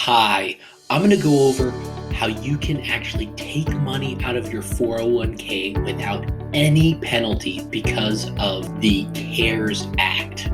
Hi, I'm going to go over how you can actually take money out of your 401k without any penalty because of the CARES Act.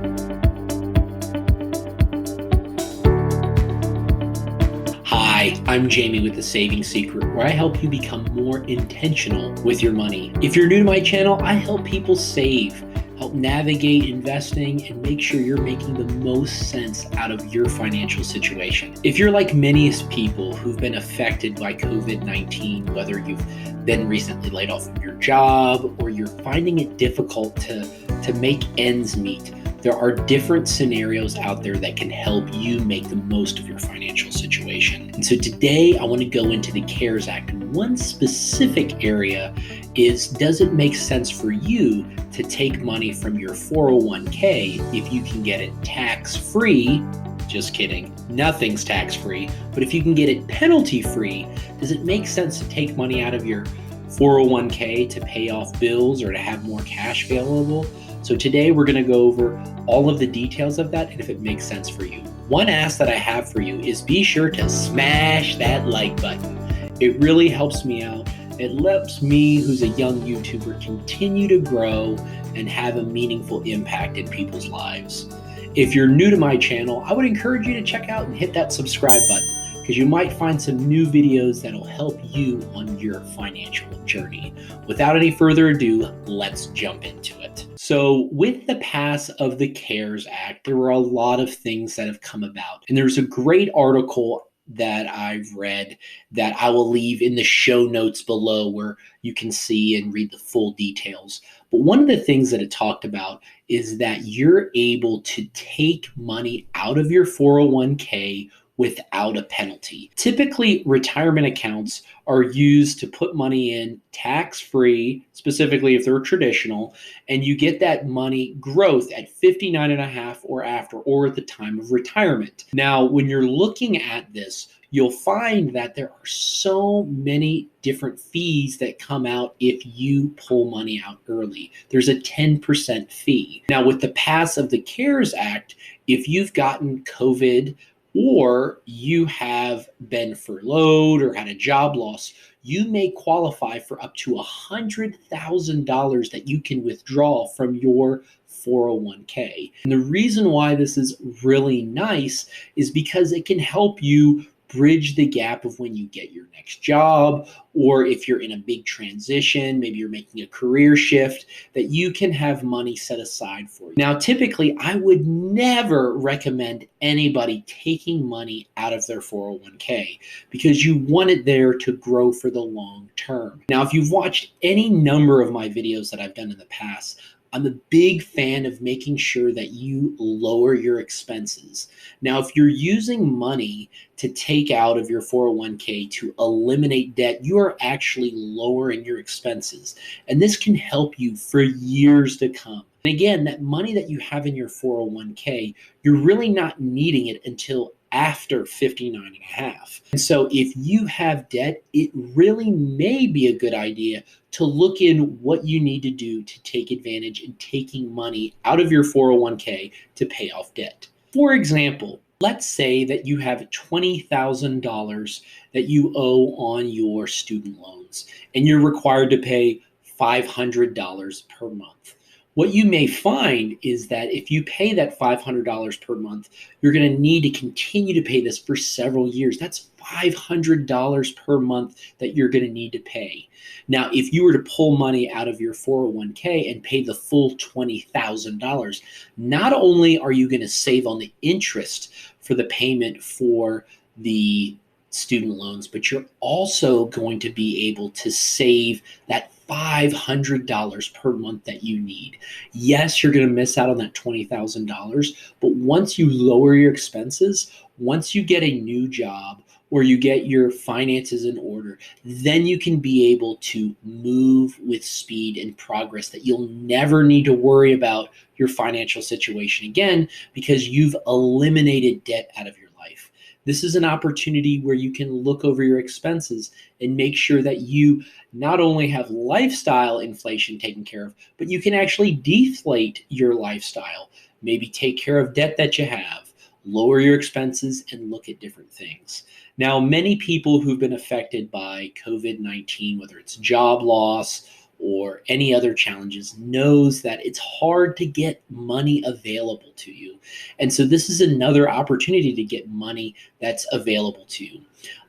Hi, I'm Jamie with The Saving Secret, where I help you become more intentional with your money. If you're new to my channel, I help people save, help navigate investing, and make sure you're making the most sense out of your financial situation. If you're like many people who've been affected by COVID-19, whether you've been recently laid off from your job or you're finding it difficult to make ends meet, there are different scenarios out there that can help you make the most of your financial situation. And so today I want to go into the CARES Act. And one specific area is, does it make sense for you to take money from your 401k if you can get it tax-free? Just kidding, nothing's tax-free. But if you can get it penalty-free, does it make sense to take money out of your 401k to pay off bills or to have more cash available? So today we're going to go over all of the details of that and if it makes sense for you. One ask that I have for you is be sure to smash that like button. It really helps me out. It lets me, who's a young YouTuber, continue to grow and have a meaningful impact in people's lives. If you're new to my channel, I would encourage you to check out and hit that subscribe button, because you might find some new videos that'll help you on your financial journey. Without any further ado, let's jump into it. So with the pass of the CARES Act, there were a lot of things that have come about. And there's a great article that I've read that I will leave in the show notes below where you can see and read the full details. But one of the things that it talked about is that you're able to take money out of your 401k without a penalty. Typically, retirement accounts are used to put money in tax-free, specifically if they're traditional, and you get that money growth at 59 and a half or after, or at the time of retirement. Now, when you're looking at this, you'll find that there are so many different fees that come out if you pull money out early. There's a 10% fee. Now, with the pass of the CARES Act, if you've gotten COVID or you have been furloughed or had a job loss, you may qualify for up to $100,000 that you can withdraw from your 401k. And the reason why this is really nice is because it can help you bridge the gap of when you get your next job, or if you're in a big transition, maybe you're making a career shift, that you can have money set aside for you. Now, typically, I would never recommend anybody taking money out of their 401k because you want it there to grow for the long term. Now, if you've watched any number of my videos that I've done in the past, I'm a big fan of making sure that you lower your expenses. Now, if you're using money to take out of your 401k to eliminate debt, you are actually lowering your expenses. And this can help you for years to come. And again, that money that you have in your 401k, you're really not needing it until after 59 and a half. And so if you have debt, it really may be a good idea to look in what you need to do to take advantage in taking money out of your 401k to pay off debt. For example, let's say that you have $20,000 that you owe on your student loans, and you're required to pay $500 per month. What you may find is that if you pay that $500 per month, you're going to need to continue to pay this for several years. That's $500 per month that you're going to need to pay. Now, if you were to pull money out of your 401k and pay the full $20,000, not only are you going to save on the interest for the payment for the student loans, but you're also going to be able to save that $500 per month that you need. Yes, you're going to miss out on that $20,000, but once you lower your expenses, once you get a new job or you get your finances in order, then you can be able to move with speed and progress that you'll never need to worry about your financial situation again because you've eliminated debt out of your life. This is an opportunity where you can look over your expenses and make sure that you not only have lifestyle inflation taken care of, but you can actually deflate your lifestyle. Maybe take care of debt that you have, lower your expenses, and look at different things. Now, many people who've been affected by COVID-19, whether it's job loss or any other challenges, knows that it's hard to get money available to you. And so this is another opportunity to get money that's available to you.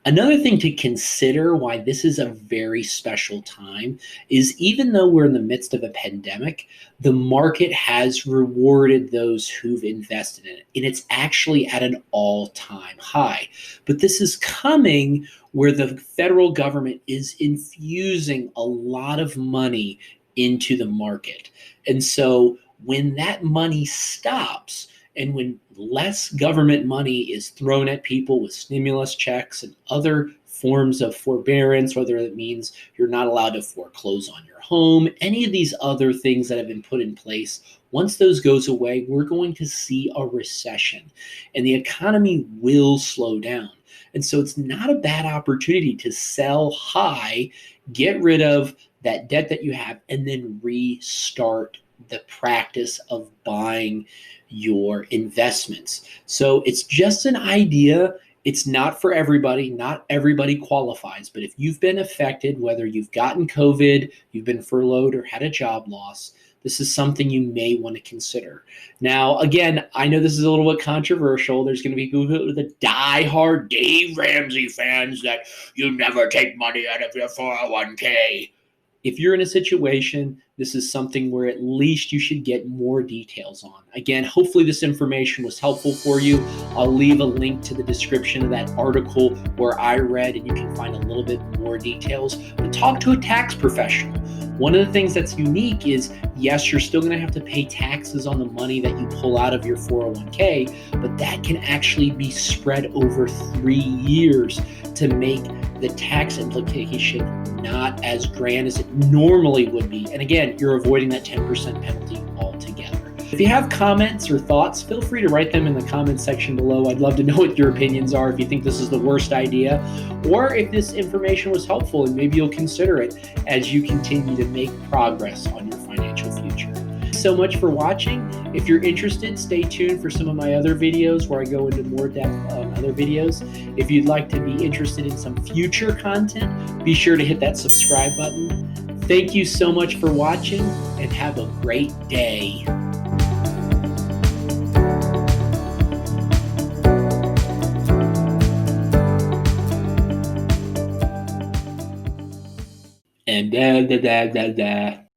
Another thing to consider why this is a very special time is even though we're in the midst of a pandemic, the market has rewarded those who've invested in it. And it's actually at an all-time high. But this is coming where the federal government is infusing a lot of money into the market. And so when that money stops, and when less government money is thrown at people with stimulus checks and other forms of forbearance, whether it means you're not allowed to foreclose on your home, any of these other things that have been put in place, once those goes away, we're going to see a recession and the economy will slow down. And so it's not a bad opportunity to sell high, get rid of that debt that you have, and then restart the practice of buying your investments. So it's just an idea. It's not for everybody. Not everybody qualifies. But if you've been affected, whether you've gotten COVID, you've been furloughed, or had a job loss, this is something you may want to consider. Now, again, I know this is a little bit controversial. There's going to be people the die-hard Dave Ramsey fans that you never take money out of your 401k. If you're in a situation, this is something where at least you should get more details on. Again, hopefully this information was helpful for you. I'll leave a link to the description of that article where I read, and you can find a little bit more details. But talk to a tax professional. One of the things that's unique is, yes, you're still going to have to pay taxes on the money that you pull out of your 401k, but that can actually be spread over 3 years to make the tax implication not as grand as it normally would be. And again, you're avoiding that 10% penalty altogether. If you have comments or thoughts, feel free to write them in the comments section below. I'd love to know what your opinions are, if you think this is the worst idea, or if this information was helpful and maybe you'll consider it as you continue to make progress on your financial future. Thanks so much for watching. If you're interested, stay tuned for some of my other videos where I go into more depth on other videos. If you'd like to be interested in some future content, be sure to hit that subscribe button. Thank you so much for watching, and have a great day. And